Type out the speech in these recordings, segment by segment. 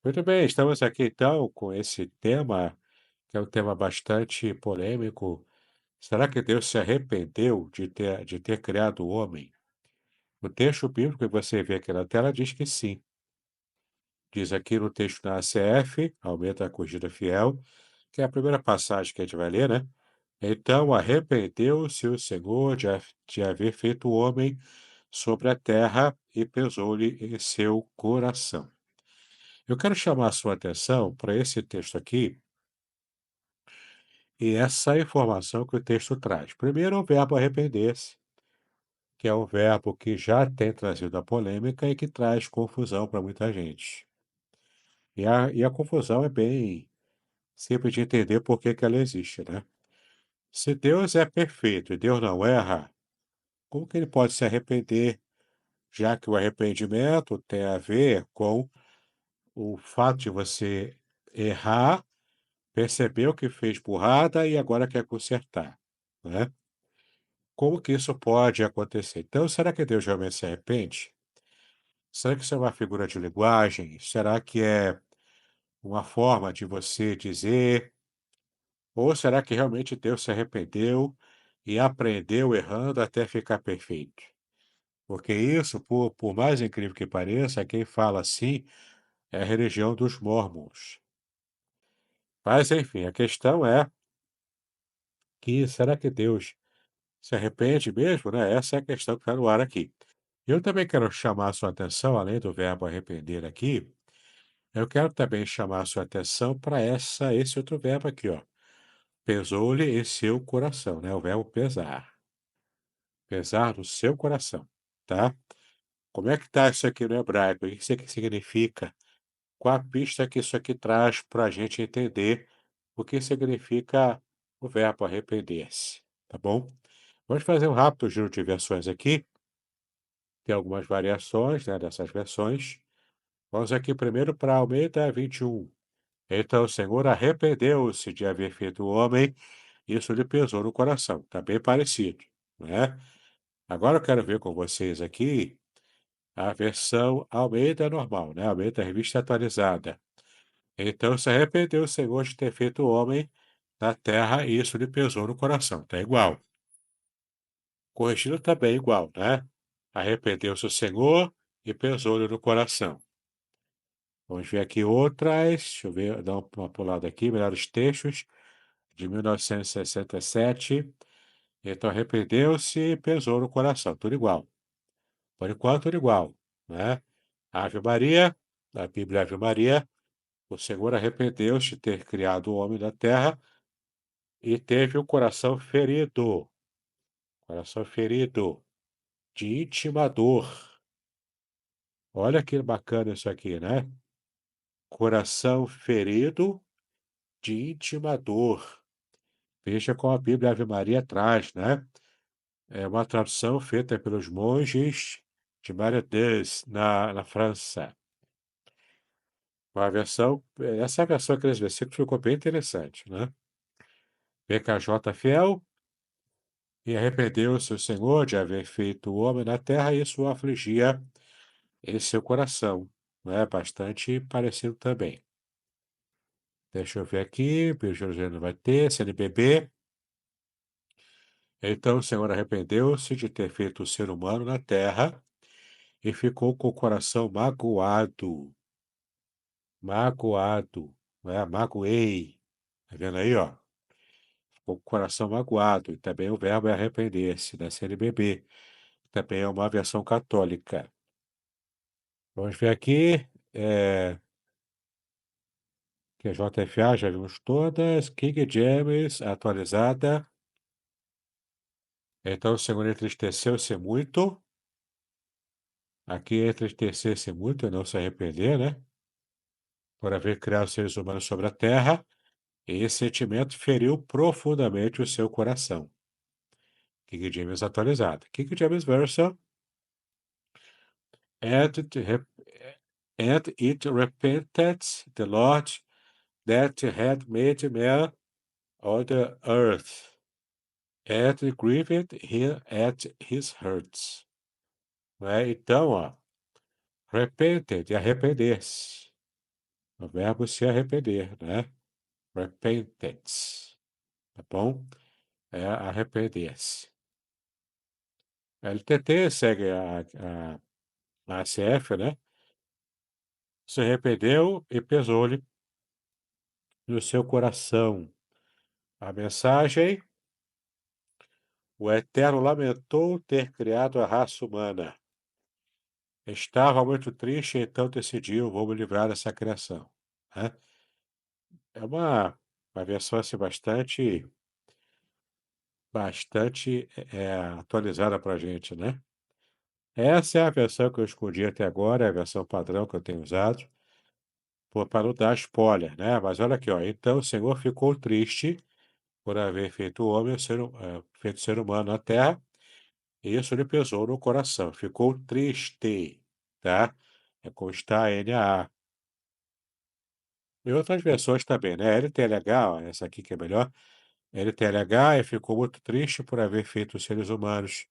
Muito bem, estamos aqui então com esse tema, que é um tema bastante polêmico. Será que Deus se arrependeu de ter criado o homem? O texto bíblico que você vê aqui na tela diz que sim. Diz aqui no texto da ACF, Aumenta a Corrigida Fiel, que é a primeira passagem que a gente vai ler, né? Então arrependeu-se o Senhor de haver feito o homem sobre a terra e pesou-lhe em seu coração. Eu quero chamar a sua atenção para esse texto aqui, e essa informação que o texto traz. Primeiro, o verbo arrepender-se, que é um verbo que já tem trazido a polêmica e que traz confusão para muita gente. E a confusão é bem simples de entender por que que ela existe, né? Se Deus é perfeito e Deus não erra, como que ele pode se arrepender, já que o arrependimento tem a ver com o fato de você errar, percebeu que fez burrada e agora quer consertar, né? Como que isso pode acontecer? Então, será que Deus realmente se arrepende? Será que isso é uma figura de linguagem? Será que é uma forma de você dizer? Ou será que realmente Deus se arrependeu e aprendeu errando até ficar perfeito? Porque isso, por mais incrível que pareça, quem fala assim é a religião dos mórmons. Mas, enfim, a questão é que será que Deus se arrepende mesmo, né? Essa é a questão que está no ar aqui. Eu também quero chamar a sua atenção, além do verbo arrepender aqui, eu quero também chamar a sua atenção para esse outro verbo aqui, ó. Pesou-lhe em seu coração, né? O verbo pesar. Pesar no seu coração, tá? Como é que tá isso aqui no hebraico? O que isso aqui significa? Qual a pista que isso aqui traz para a gente entender o que significa o verbo arrepender-se, tá bom? Vamos fazer um rápido giro de versões aqui. Tem algumas variações, né, dessas versões. Vamos aqui primeiro para Almeida 21. Então o Senhor arrependeu-se de haver feito o homem, isso lhe pesou no coração. Está bem parecido, né? Agora eu quero ver com vocês aqui a versão Almeida normal, né? Almeida Revista Atualizada. Então se arrependeu o Senhor de ter feito o homem na terra, e isso lhe pesou no coração. Tá igual. Corrigido também igual, né? Arrependeu-se o Senhor e pesou-lhe no coração. Vamos ver aqui outras. Deixa eu ver, dar uma pulada aqui, melhores textos, de 1967. Então arrependeu-se e pesou no coração. Tudo igual. Por enquanto, tudo igual, né? Ave Maria, a Bíblia Ave Maria, o Senhor arrependeu-se de ter criado o homem da terra e teve o coração ferido, de íntima dor. Olha que bacana isso aqui, né? Coração ferido de íntima dor. Veja como a Bíblia Ave Maria traz, né? É uma tradução feita pelos monges de Marie-Thérèse, na França. Essa versão aqueles versículos ficou bem interessante, né? PKJ fiel, e arrependeu-se o Senhor de haver feito o homem na terra, e isso o afligia em seu coração. Né? Bastante parecido também. Deixa eu ver aqui, Bíblia não vai ter, CNBB. Então o Senhor arrependeu-se de ter feito o ser humano na terra e ficou com o coração magoado. Magoado, né? Magoei. Tá vendo aí, ó? Ficou com o coração magoado. E também o verbo é arrepender-se, da CNBB. Também é uma versão católica. Vamos ver aqui. Que é JFA, já vimos todas. King James, atualizada. Então o Senhor entristeceu-se muito. Aqui é entristecer-se muito e não se arrepender, né? Por haver criado os seres humanos sobre a terra. E esse sentimento feriu profundamente o seu coração. King James atualizada. King James Version. And it, and it repented the Lord that had made man on the earth, and grieved him at his hurts. Né? Então, ó, repented, arrepender-se. O verbo se arrepender, né? Repentance, tá bom? É arrepender-se. A LTT segue a ACF, né? Se arrependeu e pesou-lhe no seu coração. A mensagem: o Eterno lamentou ter criado a raça humana. Estava muito triste, então decidiu: vou me livrar dessa criação. Né? É uma versão assim, bastante atualizada para a gente, né? Essa é a versão que eu escolhi até agora, é a versão padrão que eu tenho usado, para não dar spoiler, né? Mas olha aqui, ó. Então o Senhor ficou triste por haver feito o homem, feito ser humano na terra, e isso lhe pesou no coração. Ficou triste, tá? É como está NA. E outras versões também, né? LTLH, ó, essa aqui que é melhor. LTLH e ficou muito triste por haver feito os seres humanos.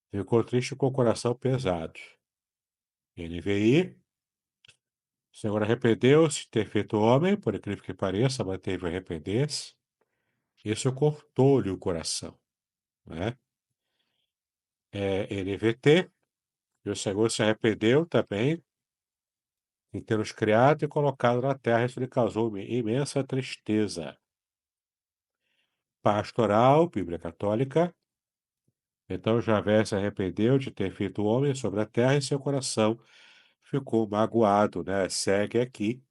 Ficou triste com o coração pesado. NVI, o Senhor arrependeu-se de ter feito o homem, por incrível que pareça, manteve o arrepender-se. Isso cortou-lhe o coração, né? NVT, e o Senhor se arrependeu também em ter os criado e colocado na terra, isso lhe causou uma imensa tristeza. Pastoral, Bíblia Católica. Então Javé se arrependeu de ter feito o homem sobre a terra e seu coração ficou magoado, né? Segue aqui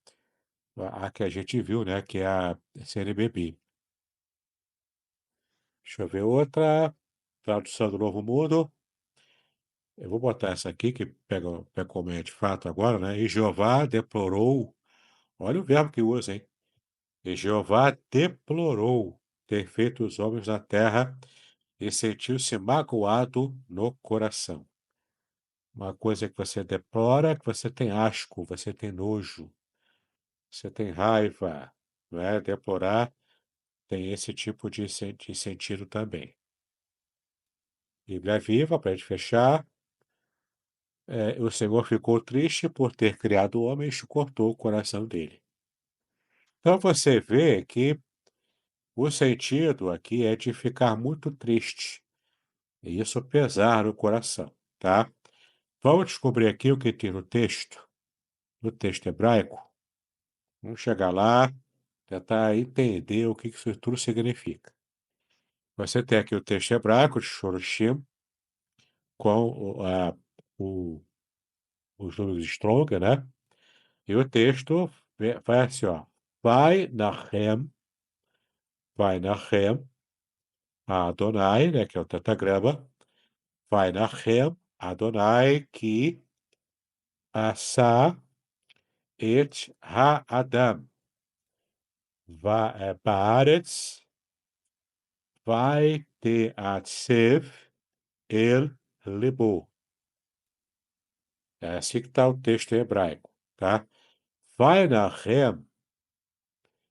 a que a gente viu, né? Que é a CNBB. Deixa eu ver outra. Tradução do Novo Mundo. Eu vou botar essa aqui, que pega como é de fato agora, né? E Jeová deplorou. Olha o verbo que usa, hein? E Jeová deplorou ter feito os homens na terra e sentiu-se magoado no coração. Uma coisa que você deplora, que você tem asco, você tem nojo, você tem raiva, não é? Deplorar tem esse tipo de sentido também. Bíblia Viva, para a gente fechar. O Senhor ficou triste por ter criado o homem e isto cortou o coração dele. Então você vê que o sentido aqui é de ficar muito triste, e isso pesar no coração, tá? Vamos descobrir aqui o que tem no texto hebraico. Vamos chegar lá, tentar entender o que isso tudo significa. Você tem aqui o texto hebraico de Shoroshim, com o- os números Strong, né? E o texto vai assim, ó. Vai Nachem, Adonai, né, que é o tetagrama. Vai Nachem, Adonai, que asa et ha-adam. Baaretz, vai teatsev el libo. É assim que está o texto em hebraico, tá? Vai Nachem,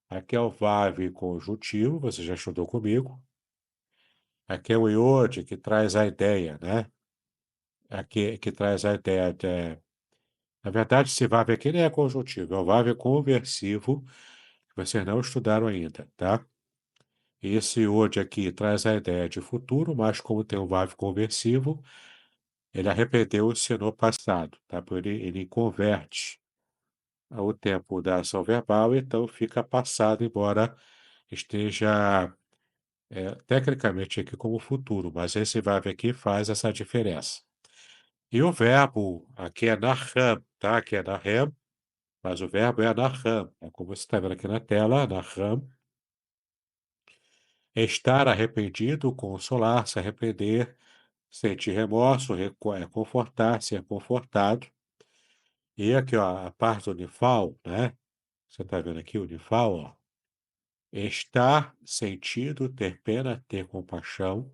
aqui é o Vav conjuntivo, você já estudou comigo. Aqui é o Iod, que traz a ideia, né? Aqui que traz a ideia na verdade, esse VAV aqui nem é conjuntivo, é o VAV conversivo, que vocês não estudaram ainda, tá? E esse Iod aqui traz a ideia de futuro, mas como tem o VAV conversivo, ele arrependeu-se no passado, tá? Ele converte o tempo da ação verbal, então fica passado, embora esteja tecnicamente aqui como futuro, mas esse VAV aqui faz essa diferença. E o verbo aqui é naham, tá? Aqui é nahem, mas o verbo é naham. É como você está vendo aqui na tela, naham. Estar arrependido, consolar, se arrepender, sentir remorso, confortar, ser confortado. E aqui, ó, a parte do nifal, né? Você está vendo aqui o nifal, ó. Estar sentido, ter pena, ter compaixão.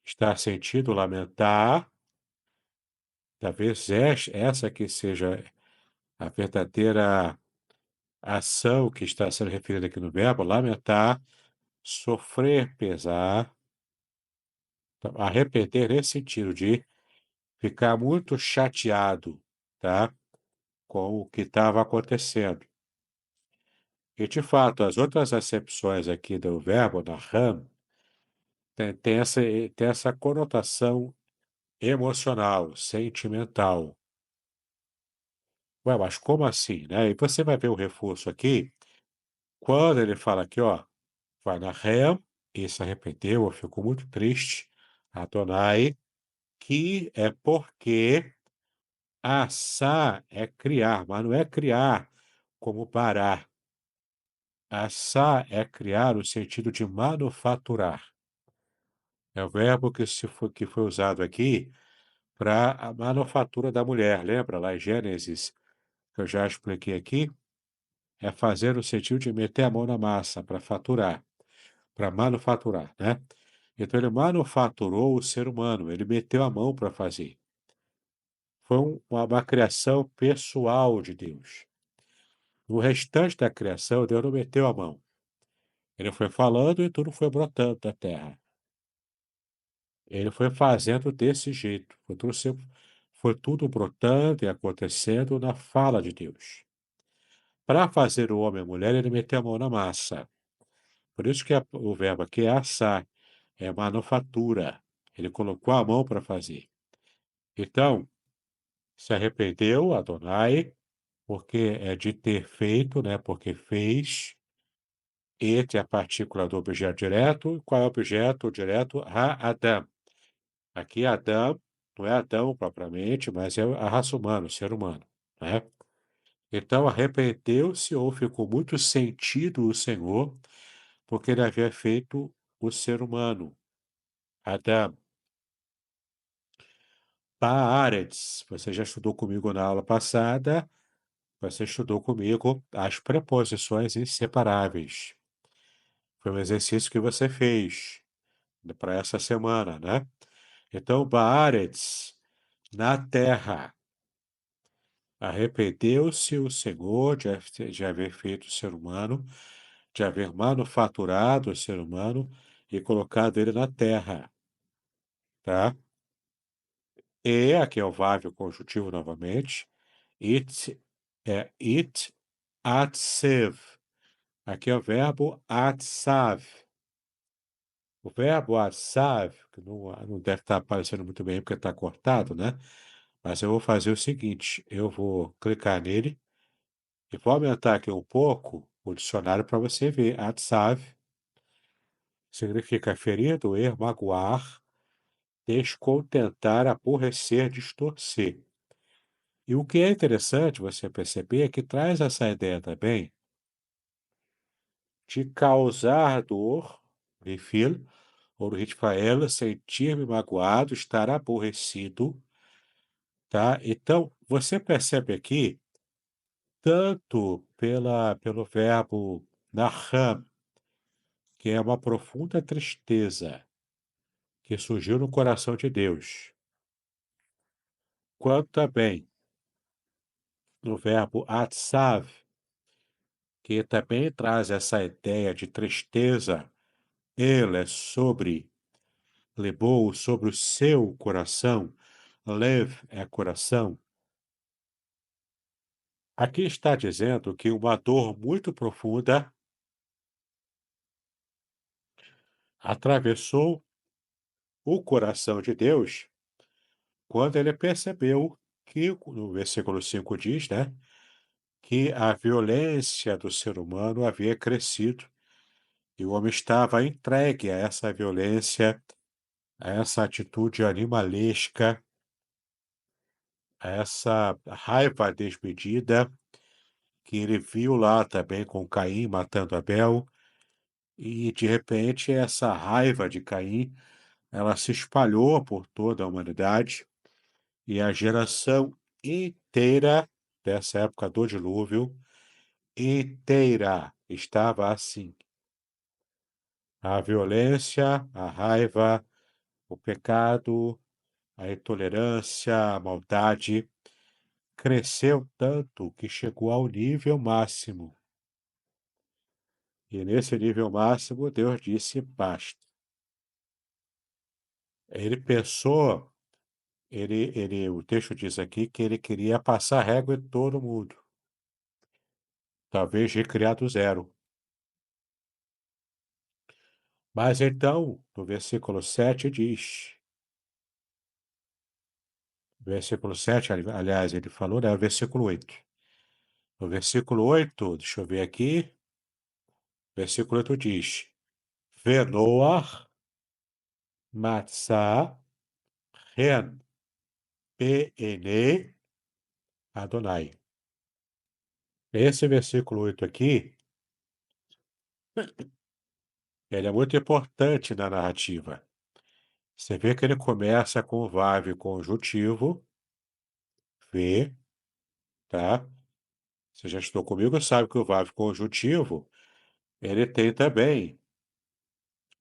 Estar sentido, lamentar. Talvez essa aqui seja a verdadeira ação que está sendo referida aqui no verbo, lamentar, sofrer, pesar, então, arrepender nesse sentido de ficar muito chateado, tá? com o que estava acontecendo. E, de fato, as outras acepções aqui do verbo naham tem essa conotação emocional, sentimental. Ué, mas como assim, né? E você vai ver o reforço aqui, quando ele fala aqui, ó, Vanahem, e se arrependeu, ou ficou muito triste, Adonai, que é porque assar é criar, mas não é criar como parar. Assar é criar no sentido de manufaturar. É o verbo que foi usado aqui para a manufatura da mulher. Lembra lá em Gênesis, que eu já expliquei aqui? É fazer no sentido de meter a mão na massa para faturar, para manufaturar, né? Então ele manufaturou o ser humano, ele meteu a mão para fazer. Foi uma criação pessoal de Deus. No restante da criação, Deus não meteu a mão. Ele foi falando e tudo foi brotando da terra. Ele foi fazendo desse jeito. Foi tudo brotando e acontecendo na fala de Deus. Para fazer o homem e a mulher, ele meteu a mão na massa. Por isso que o verbo aqui é assar, é manufatura. Ele colocou a mão para fazer. Então, se arrependeu, Adonai, porque é de ter feito, né? Porque fez. Et é a partícula do objeto direto. Qual é o objeto direto? Ha-Adam. Aqui Adão não é Adão propriamente, mas é a raça humana, o ser humano, né? Então arrependeu-se ou ficou muito sentido o Senhor, porque ele havia feito o ser humano, Adão. Baaretz, você já estudou comigo na aula passada, você estudou comigo as preposições inseparáveis. Foi um exercício que você fez para essa semana, né? Então, Baaretz, na terra. Arrependeu-se o Senhor de haver feito o ser humano, de haver manufaturado o ser humano e colocado ele na terra, tá? E, aqui é o vável conjuntivo novamente, it atsev. Aqui é o verbo atsav. O verbo atsav, que não deve estar aparecendo muito bem porque está cortado, né? Mas eu vou fazer o seguinte, eu vou clicar nele. E vou aumentar aqui um pouco o dicionário para você ver. Atsav significa ferir, doer, magoar, descontentar, aborrecer, distorcer. E o que é interessante você perceber é que traz essa ideia também de causar dor, refil, ou no Ritfael, sentir-me magoado, estar aborrecido, tá? Então, você percebe aqui, tanto pelo verbo naham, que é uma profunda tristeza que surgiu no coração de Deus, quanto também no verbo atsav, que também traz essa ideia de tristeza, ele é levou sobre o seu coração, lev é coração. Aqui está dizendo que uma dor muito profunda atravessou o coração de Deus quando ele percebeu que, no versículo 5 diz, né, que a violência do ser humano havia crescido e o homem estava entregue a essa violência, a essa atitude animalesca, a essa raiva desmedida que ele viu lá também com Caim matando Abel, e de repente essa raiva de Caim, ela se espalhou por toda a humanidade e a geração inteira dessa época do dilúvio, inteira, estava assim. A violência, a raiva, o pecado, a intolerância, a maldade cresceu tanto que chegou ao nível máximo. E nesse nível máximo, Deus disse: basta. Ele pensou o texto diz aqui que ele queria passar régua em todo mundo, talvez recriar do zero. Mas então, no versículo 7 diz, versículo 7, aliás, ele falou, né, o versículo 8. No versículo 8, deixa eu ver aqui, versículo 8 diz, Venoach matzah ren pe'ene Adonai. Esse versículo 8 aqui, ele é muito importante na narrativa. Você vê que ele começa com o vav conjuntivo, V, tá? Você já estudou comigo, sabe que o vav conjuntivo, ele tem também,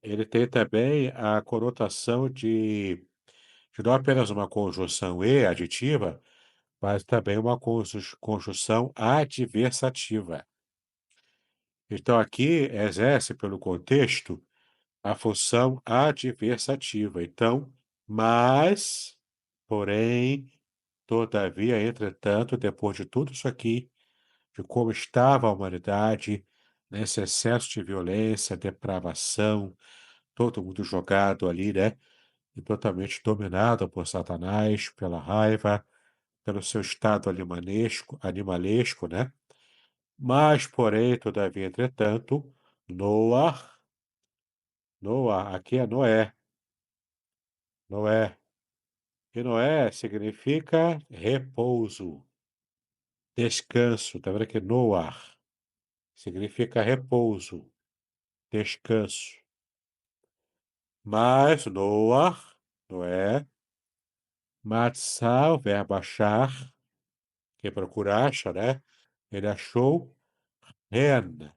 ele tem também a conotação de não apenas uma conjunção e aditiva, mas também uma conjunção adversativa. Então, aqui exerce, pelo contexto, a função adversativa. Então, mas, porém, todavia, entretanto, depois de tudo isso aqui, de como estava a humanidade, nesse excesso de violência, depravação, todo mundo jogado ali, né? E totalmente dominado por Satanás, pela raiva, pelo seu estado animalesco, né? Mas, porém, todavia, entretanto, Noah, Noah, aqui é Noé, Noé. E Noé significa repouso, descanso. Tá vendo aqui? Noah significa repouso, descanso. Mas Noah, Noé, Matzah, o verbo achar, quem procura acha, né? Ele achou Ren.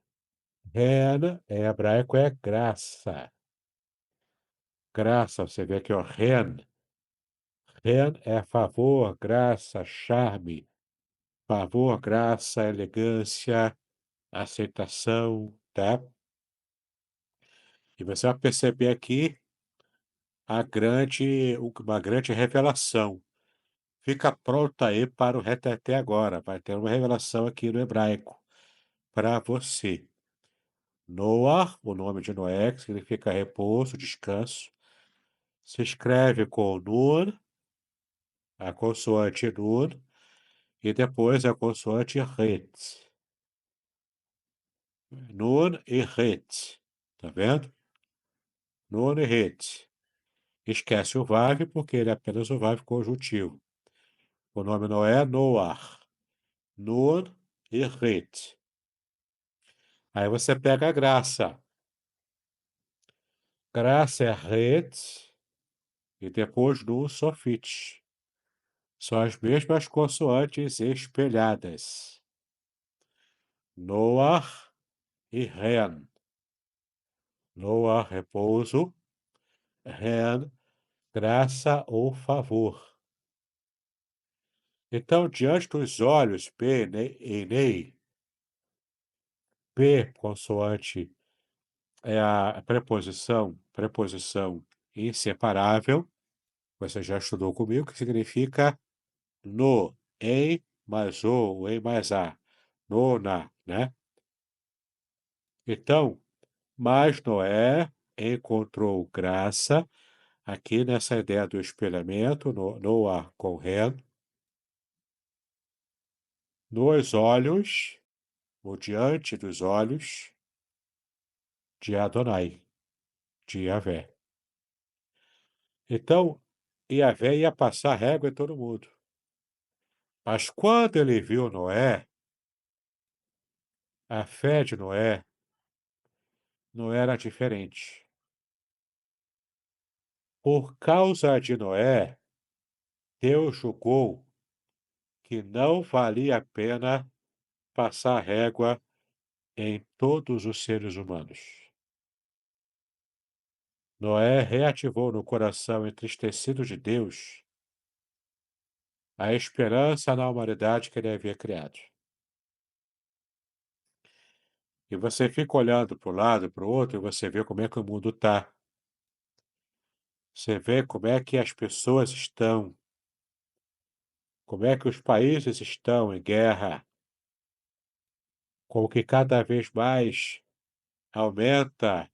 Ren, em hebraico, é graça. Graça, você vê aqui, ó, Ren. Ren é favor, graça, charme. Favor, graça, elegância, aceitação, tá? E você vai perceber aqui uma grande revelação. Fica pronta aí para o reteté agora. Vai ter uma revelação aqui no hebraico para você. Noah, o nome de Noé, que significa repouso, descanso, se escreve com Nun, a consoante Nun, e depois a consoante Het. Nun e Het. Tá vendo? Nun e Het. Esquece o VAV porque ele é apenas o VAV conjuntivo. O nome não é Noah. Nun e Het. Aí você pega a graça. Graça é Het e depois Nun sofite. São as mesmas consoantes espelhadas. Noah e Ren. Noah, repouso. Ren, graça ou favor. Então, diante dos olhos P, e Nei, P, consoante, é a preposição inseparável. Você já estudou comigo, que significa no, em mais o, em mais a, no, na, né? Então, mas Noé encontrou graça aqui nessa ideia do espelhamento, Noah com Ren, nos olhos, ou diante dos olhos de Adonai, de Yahvé. Então, Yahvé ia passar régua em todo mundo. Mas quando ele viu Noé, a fé de Noé não era diferente. Por causa de Noé, Deus julgou que não valia a pena passar régua em todos os seres humanos. Noé reativou no coração entristecido de Deus a esperança na humanidade que ele havia criado. E você fica olhando para o lado, para o outro, e você vê como é que o mundo está. Você vê como é que as pessoas estão. Como é que os países estão em guerra, como que cada vez mais aumenta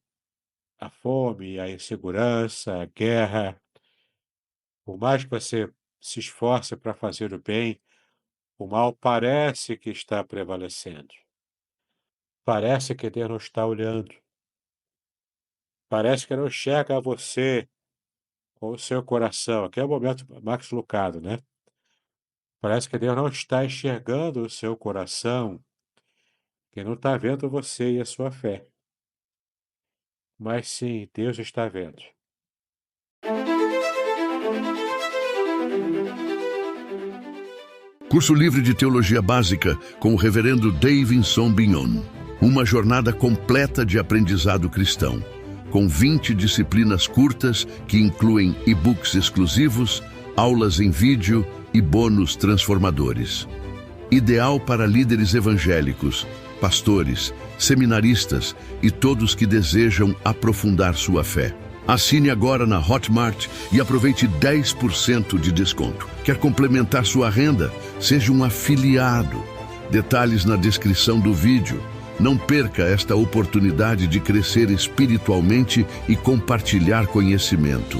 a fome, a insegurança, a guerra. Por mais que você se esforce para fazer o bem, o mal parece que está prevalecendo. Parece que Deus não está olhando. Parece que não enxerga você com o seu coração. Aqui é o momento Max Lucado, né? Parece que Deus não está enxergando o seu coração, que não está vendo você e a sua fé. Mas sim, Deus está vendo. Curso livre de Teologia Básica com o Reverendo Davidson Bignon. Uma jornada completa de aprendizado cristão, com 20 disciplinas curtas que incluem e-books exclusivos, aulas em vídeo e bônus transformadores. Ideal para líderes evangélicos, pastores, seminaristas e todos que desejam aprofundar sua fé. Assine agora na Hotmart e aproveite 10% de desconto. Quer complementar sua renda? Seja um afiliado. Detalhes na descrição do vídeo. Não perca esta oportunidade de crescer espiritualmente e compartilhar conhecimento.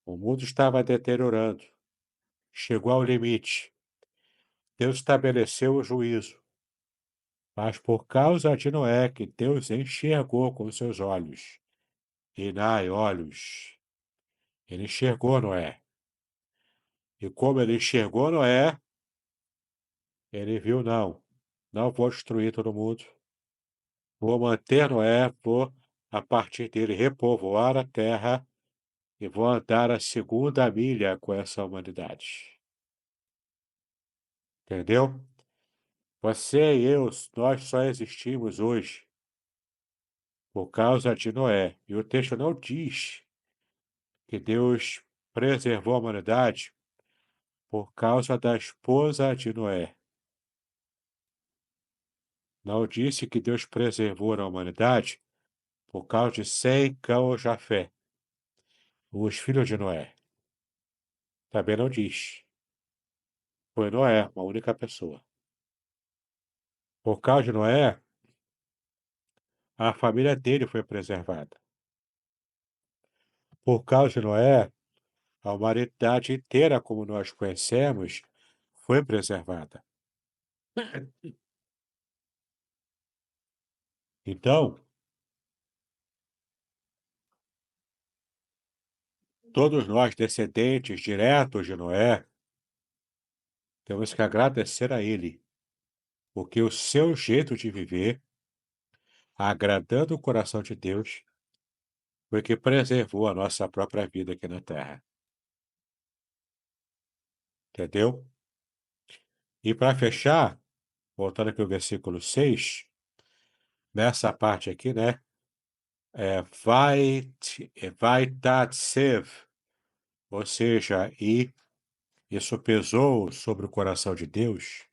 O mundo estava deteriorando. Chegou ao limite. Deus estabeleceu o juízo. Mas por causa de Noé, que Deus enxergou com seus olhos. Inai, olhos. Ele enxergou Noé. E como ele enxergou Noé, ele viu, não vou destruir todo mundo. Vou manter Noé, vou, a partir dele, repovoar a terra e vou andar a segunda milha com essa humanidade. Entendeu? Você e eu, nós só existimos hoje por causa de Noé. E o texto não diz que Deus preservou a humanidade por causa da esposa de Noé. Não disse que Deus preservou a humanidade por causa de Sem, Cão ou Jafé, os filhos de Noé. Também não diz. Foi Noé, uma única pessoa. Por causa de Noé, a família dele foi preservada. Por causa de Noé, a humanidade inteira, como nós conhecemos, foi preservada. Então, todos nós, descendentes diretos de Noé, temos que agradecer a ele, porque o seu jeito de viver, agradando o coração de Deus, foi que preservou a nossa própria vida aqui na Terra. Entendeu? E para fechar, voltando aqui ao versículo 6, nessa parte aqui, né? Vai ser, ou seja, e isso pesou sobre o coração de Deus.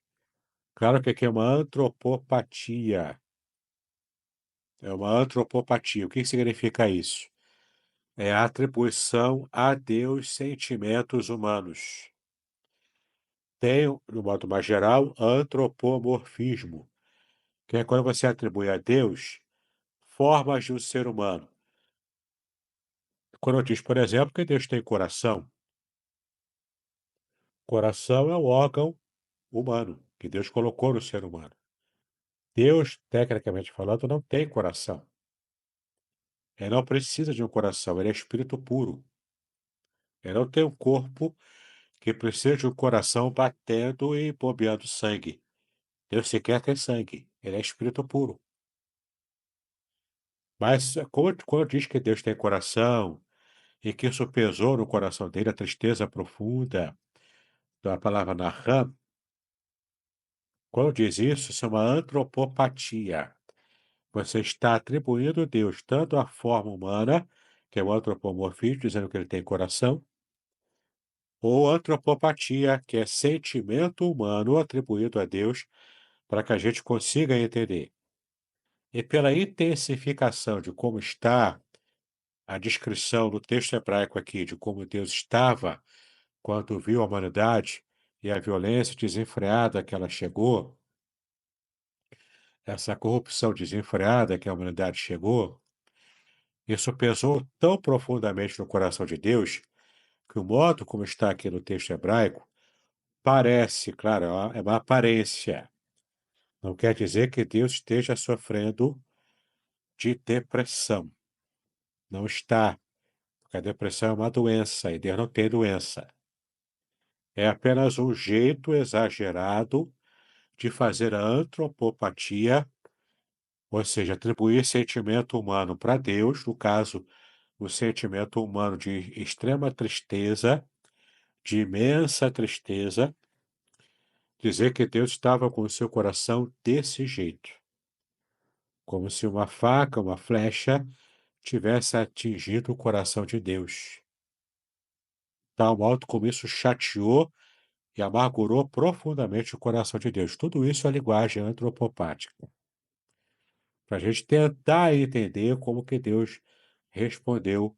Claro que aqui é uma antropopatia. É uma antropopatia. O que significa isso? É a atribuição a Deus sentimentos humanos. Tem, no modo mais geral, antropomorfismo, que é quando você atribui a Deus formas de um ser humano. Quando eu diz, por exemplo, que Deus tem coração, coração é o órgão humano que Deus colocou no ser humano. Deus, tecnicamente falando, não tem coração. Ele não precisa de um coração, ele é espírito puro. Ele não tem um corpo que precisa de um coração batendo e bombeando sangue. Deus sequer tem sangue, ele é espírito puro. Mas quando diz que Deus tem coração e que isso pesou no coração dele, a tristeza profunda, da palavra Naham, quando diz isso é uma antropopatia. Você está atribuindo a Deus tanto a forma humana, que é o antropomorfismo, dizendo que ele tem coração, ou antropopatia, que é sentimento humano atribuído a Deus, para que a gente consiga entender. E pela intensificação de como está a descrição do texto hebraico aqui, de como Deus estava quando viu a humanidade e a violência desenfreada que ela chegou, essa corrupção desenfreada que a humanidade chegou, isso pesou tão profundamente no coração de Deus que o modo como está aqui no texto hebraico parece, claro, é uma aparência. Não quer dizer que Deus esteja sofrendo de depressão. Não está, porque a depressão é uma doença e Deus não tem doença. É apenas um jeito exagerado de fazer a antropopatia, ou seja, atribuir sentimento humano para Deus, no caso, o sentimento humano de extrema tristeza, de imensa tristeza, dizer que Deus estava com o seu coração desse jeito, como se uma faca, uma flecha, tivesse atingido o coração de Deus. Tal modo como isso chateou e amargurou profundamente o coração de Deus. Tudo isso é linguagem antropopática, para a gente tentar entender como que Deus respondeu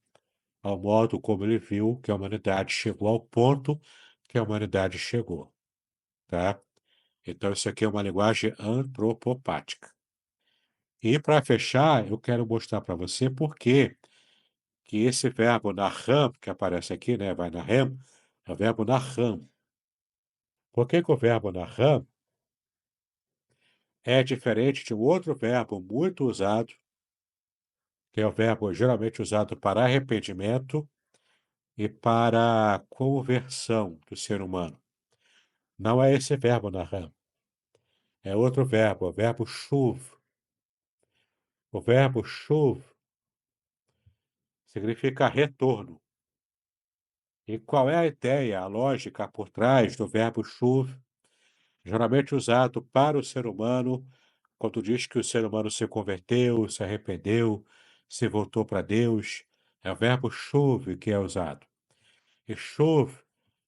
ao modo como ele viu que a humanidade chegou ao ponto que a humanidade chegou, tá? Então, isso aqui é uma linguagem antropopática. E para fechar, eu quero mostrar para você por que esse verbo naham, que aparece aqui, né, vai nahem, é o verbo naham. Por que o verbo naham é diferente de um outro verbo muito usado, que é o verbo geralmente usado para arrependimento e para conversão do ser humano? Não é esse verbo naham, é outro verbo, o verbo shuv. O verbo shuv significa retorno. E qual é a ideia, a lógica por trás do verbo shuv, geralmente usado para o ser humano, quando diz que o ser humano se converteu, se arrependeu, se voltou para Deus? É o verbo shuv que é usado. E shuv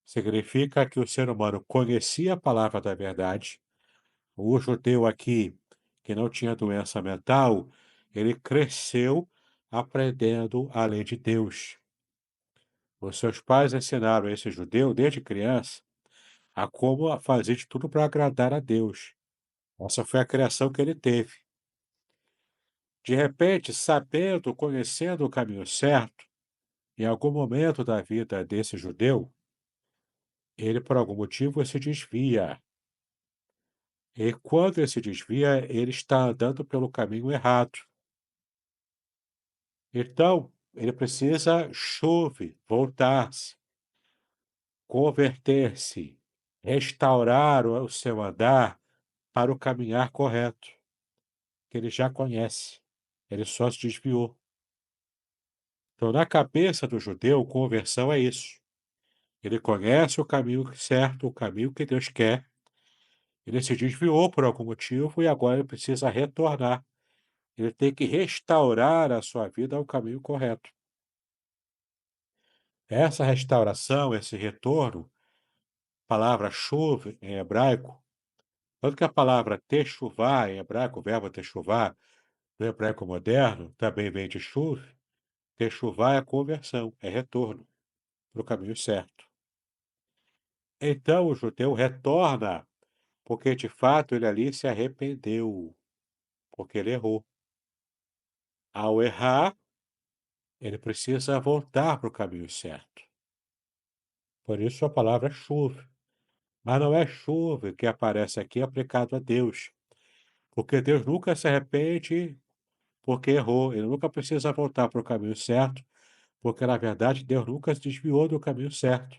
significa que o ser humano conhecia a palavra da verdade. O judeu aqui, que não tinha doença mental, ele cresceu aprendendo a lei de Deus. Os seus pais ensinaram esse judeu, desde criança, a como a fazer de tudo para agradar a Deus. Essa foi a criação que ele teve. De repente, sabendo, conhecendo o caminho certo, em algum momento da vida desse judeu, ele, por algum motivo, se desvia. E quando ele se desvia, ele está andando pelo caminho errado. Então, ele precisa voltar-se, converter-se, restaurar o seu andar para o caminhar correto, que ele já conhece. Ele só se desviou. Então, na cabeça do judeu, conversão é isso. Ele conhece o caminho certo, o caminho que Deus quer. Ele se desviou por algum motivo e agora ele precisa retornar. Ele tem que restaurar a sua vida ao caminho correto. Essa restauração, esse retorno, palavra chuva em hebraico, tanto que a palavra techuvá em hebraico, o verbo techuvá, no hebraico moderno, também vem de chuv. Techuvá é conversão, é retorno para o caminho certo. Então o judeu retorna, porque de fato ele ali se arrependeu, porque ele errou. Ao errar, ele precisa voltar para o caminho certo. Por isso a palavra é chuva. Mas não é chuva que aparece aqui aplicado a Deus, porque Deus nunca se arrepende porque errou. Ele nunca precisa voltar para o caminho certo, porque na verdade Deus nunca se desviou do caminho certo.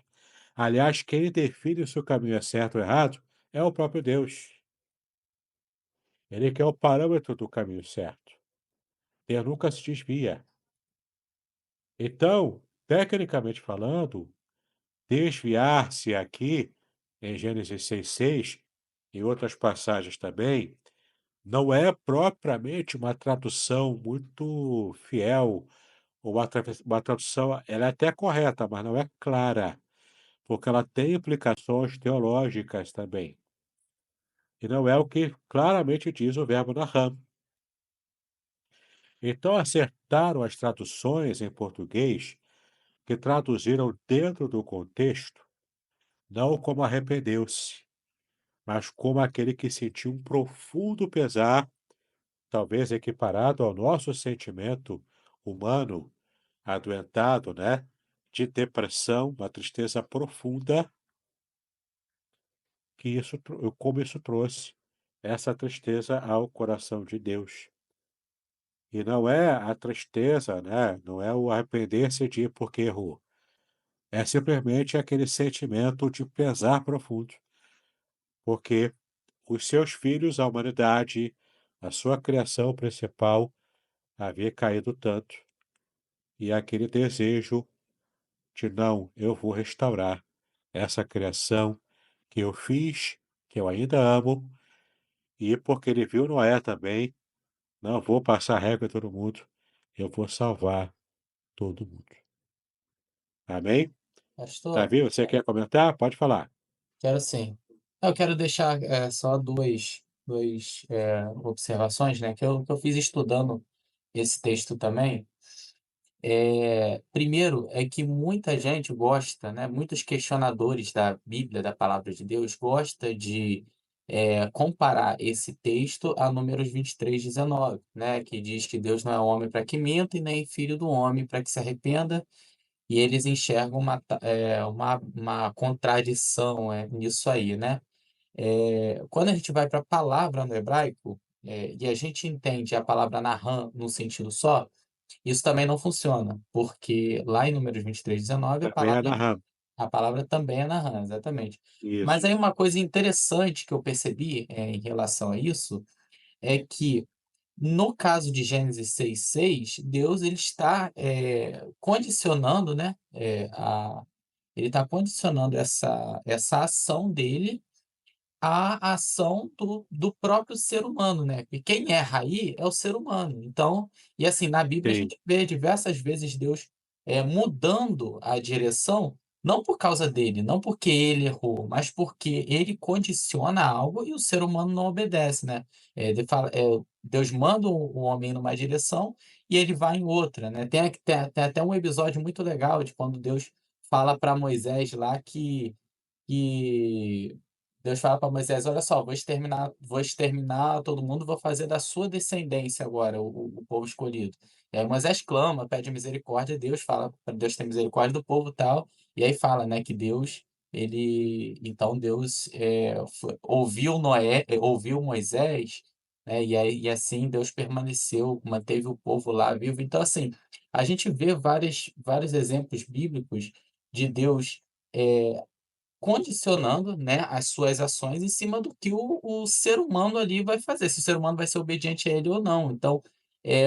Aliás, quem define se o caminho é certo ou errado é o próprio Deus. Ele que é o parâmetro do caminho certo. Deus nunca se desvia. Então, tecnicamente falando, desviar-se aqui, em Gênesis 6,6, e outras passagens também, não é propriamente uma tradução muito fiel, ou uma tradução, ela é até correta, mas não é clara, porque ela tem implicações teológicas também. E não é o que claramente diz o verbo naham. Então acertaram as traduções em português que traduziram dentro do contexto, não como arrependeu-se, mas como aquele que sentiu um profundo pesar, talvez equiparado ao nosso sentimento humano adoentado, né? De depressão, uma tristeza profunda, que como isso trouxe essa tristeza ao coração de Deus. E não é a tristeza, né? Não é o arrepender-se de porque errou. É simplesmente aquele sentimento de pesar profundo, porque os seus filhos, a humanidade, a sua criação principal, havia caído tanto. E aquele desejo de não, eu vou restaurar essa criação que eu fiz, que eu ainda amo, e porque ele viu Noé também, não vou passar régua em todo mundo, eu vou salvar todo mundo. Amém? Pastor, Davi, você quer comentar? Pode falar. quero sim. Eu quero deixar só duas observações, né, que eu fiz estudando esse texto também. Primeiro, é que muita gente gosta, né, muitos questionadores da Bíblia, da palavra de Deus, gosta de comparar esse texto a Números 23:19, né, que diz que Deus não é homem para que minta e nem filho do homem para que se arrependa, e eles enxergam uma contradição nisso aí, né? Quando a gente vai para a palavra no hebraico, e a gente entende a palavra Naham no sentido só, isso também não funciona, porque lá em Números 23:19 Também é narrando. a palavra também é Naham, exatamente. Mas Isso. aí uma coisa interessante que eu percebi em relação a isso é que no caso de Gênesis 6:6, Deus ele está condicionando, né, ele está condicionando essa ação dele à ação do próprio ser humano, né? E quem erra aí é o ser humano. Então, e assim, na Bíblia a Sim, gente vê diversas vezes Deus mudando a direção, não por causa dele, não porque ele errou, mas porque ele condiciona algo e o ser humano não obedece, né? Deus manda o homem numa direção e ele vai em outra, né? Tem até um episódio muito legal de quando Deus fala para Moisés lá que Deus fala para Moisés: Olha só, vou exterminar todo mundo, vou fazer da sua descendência agora o povo escolhido. E aí Moisés clama, pede misericórdia, Deus fala para Deus ter misericórdia do povo e tal. E aí fala, né, que então Deus ouviu Noé, ouviu Moisés, né, e assim Deus permaneceu, manteve o povo lá vivo. Então, assim, a gente vê vários exemplos bíblicos de Deus. é, Condicionando, né, as suas ações em cima do que o ser humano ali vai fazer, se o ser humano vai ser obediente a ele ou não. Então,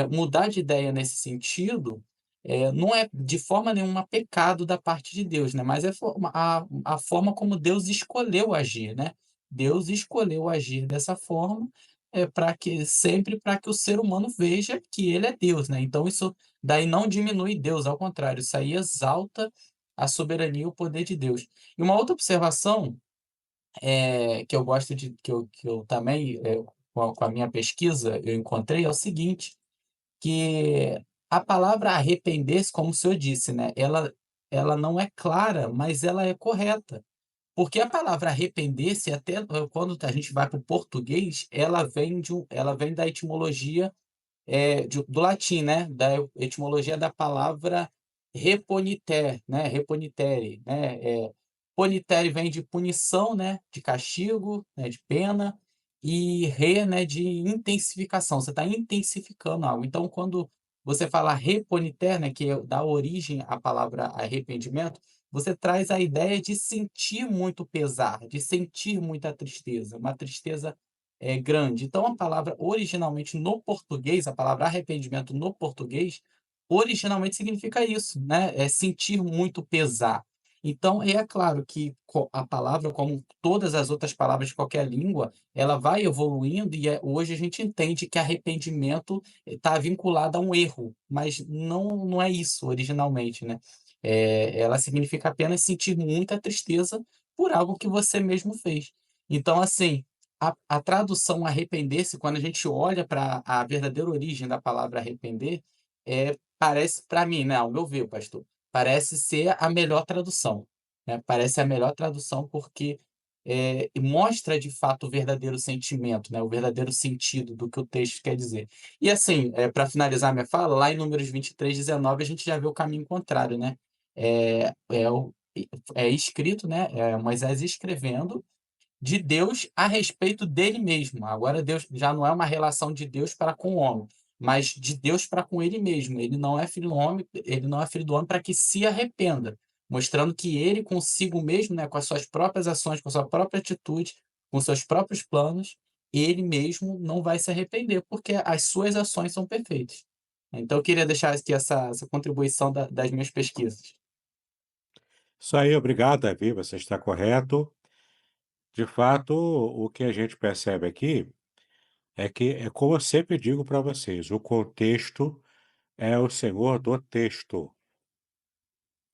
mudar de ideia nesse sentido, não é de forma nenhuma pecado da parte de Deus, né, mas é a forma como Deus escolheu agir, né. Deus escolheu agir dessa forma, para que o ser humano veja que ele é Deus, né. Então isso daí não diminui Deus, ao contrário, isso aí exalta a soberania e o poder de Deus. E uma outra observação, que eu gosto de que eu também, com a minha pesquisa, eu encontrei é o seguinte, que a palavra arrepender-se, como o senhor disse, né, ela não é clara, mas ela é correta. Porque a palavra arrepender-se, até quando a gente vai para o português, ela vem da etimologia do latim, né, da etimologia da palavra reponiter, né, reponitere, né, ponitere vem de punição, né, de castigo, né, de pena, e né, de intensificação, você está intensificando algo. Então, quando você fala reponiter, né, que dá origem à palavra arrependimento, você traz a ideia de sentir muito pesar, de sentir muita tristeza, uma tristeza grande. Então, a palavra originalmente no português, a palavra arrependimento no português, originalmente significa isso, né? É sentir muito pesar. Então, é claro que a palavra, como todas as outras palavras de qualquer língua, ela vai evoluindo e hoje a gente entende que arrependimento está vinculado a um erro, mas não é isso originalmente, né? Ela significa apenas sentir muita tristeza por algo que você mesmo fez. Então, assim, a tradução arrepender-se, quando a gente olha para a verdadeira origem da palavra arrepender, parece para mim, né, ao meu ver, pastor, parece ser a melhor tradução, né, parece a melhor tradução porque, mostra de fato o verdadeiro sentimento, né, o verdadeiro sentido do que o texto quer dizer. E assim, para finalizar minha fala, lá em Números 23:19 a gente já vê o caminho contrário, né, é escrito, né, Moisés escrevendo de Deus a respeito dele mesmo. Agora Deus já não é uma relação de Deus para com o homem, mas de Deus para com ele mesmo. Ele não é filho do homem, ele não é filho do homem para que se arrependa, mostrando que ele consigo mesmo, né, com as suas próprias ações, com a sua própria atitude, com seus próprios planos, ele mesmo não vai se arrepender, porque as suas ações são perfeitas. Então eu queria deixar aqui essa contribuição das minhas pesquisas. Isso aí, obrigado, Davi, você está correto. De fato, o que a gente percebe aqui é que, é como eu sempre digo para vocês, o contexto é o senhor do texto.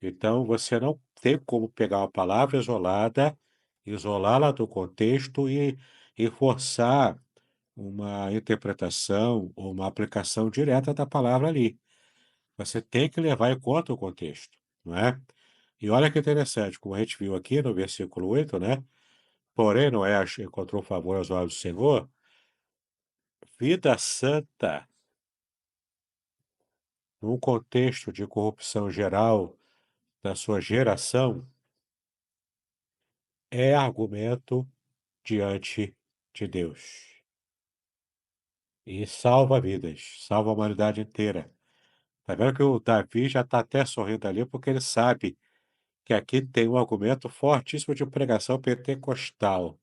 Então, você não tem como pegar uma palavra isolada, isolá-la do contexto e forçar uma interpretação ou uma aplicação direta da palavra ali. Você tem que levar em conta o contexto, não é? E olha que interessante, como a gente viu aqui no versículo 8, né? Porém, Noé encontrou favor aos olhos do Senhor. Vida santa, num contexto de corrupção geral da sua geração, é argumento diante de Deus. E salva vidas, salva a humanidade inteira. Tá vendo que o Davi já está até sorrindo ali, porque ele sabe que aqui tem um argumento fortíssimo de pregação pentecostal,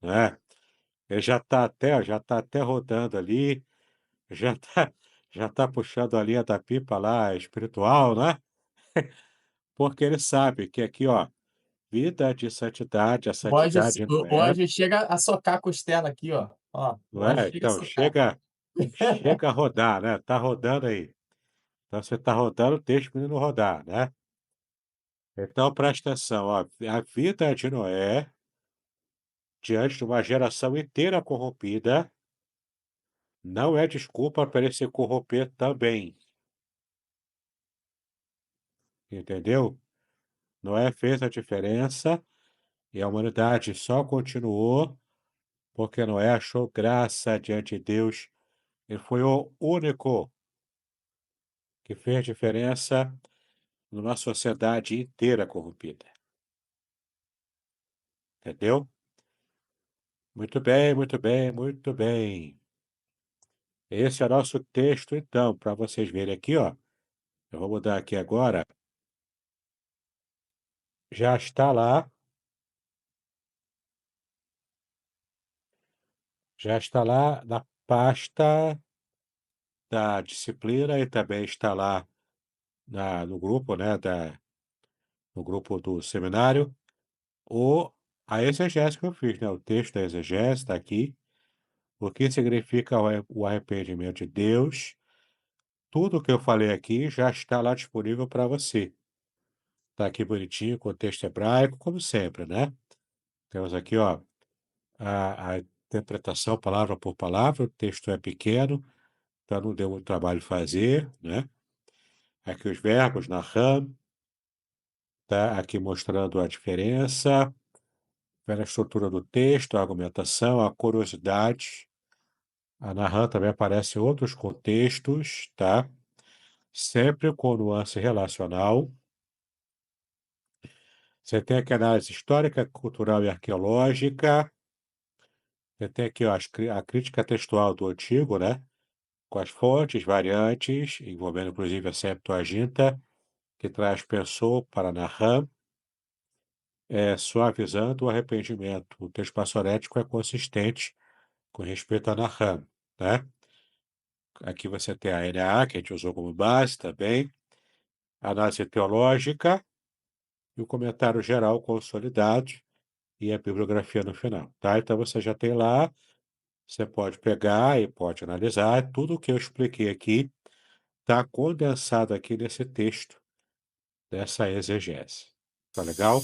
né? Ele já está até rodando ali, já está já tá puxando a linha da pipa lá espiritual, né? Porque ele sabe que aqui, ó, vida de santidade, a O anjo santidade não o é, anjo chega a socar a costela aqui, ó. Ó, o não anjo é? chega a Então, socar. chega a rodar, né? Tá rodando aí. Então, você tá rodando, deixa o menino rodar, né? Então, presta atenção, ó, a vida de Noé, diante de uma geração inteira corrompida, não é desculpa para ele se corromper também, entendeu? Noé fez a diferença e a humanidade só continuou porque Noé achou graça diante de Deus. Ele foi o único que fez diferença numa sociedade inteira corrompida, entendeu? Muito bem, muito bem, muito bem. Esse é o nosso texto, então, para vocês verem aqui, ó. Eu vou mudar aqui agora. Já está lá, já está lá na pasta da disciplina e também está lá no grupo, né, no grupo do seminário, o, a exegese que eu fiz, né, o texto da exegese está aqui, o que significa o arrependimento de Deus. Tudo o que eu falei aqui já está lá disponível para você. Está aqui bonitinho, com o texto hebraico, como sempre, né? Temos aqui, ó, a interpretação palavra por palavra, o texto é pequeno, então não deu muito trabalho fazer, né? Aqui os verbos, Naham, tá aqui mostrando a diferença, vendo a estrutura do texto, a argumentação, a curiosidade. A Naham também aparece em outros contextos, tá? Sempre com nuance relacional. Você tem aqui a análise histórica, cultural e arqueológica. Você tem aqui, ó, a crítica textual do Antigo, né? Com as fontes, variantes, envolvendo inclusive a Septuaginta, que traz Pensou para Naham, suavizando o arrependimento. O texto passorético é consistente com respeito a Naham, né? Aqui você tem a NA, que a gente usou como base também, a análise teológica e o comentário geral consolidado e a bibliografia no final, tá? Então você já tem lá, você pode pegar e pode analisar. Tudo o que eu expliquei aqui está condensado aqui nesse texto dessa exegese. Tá legal?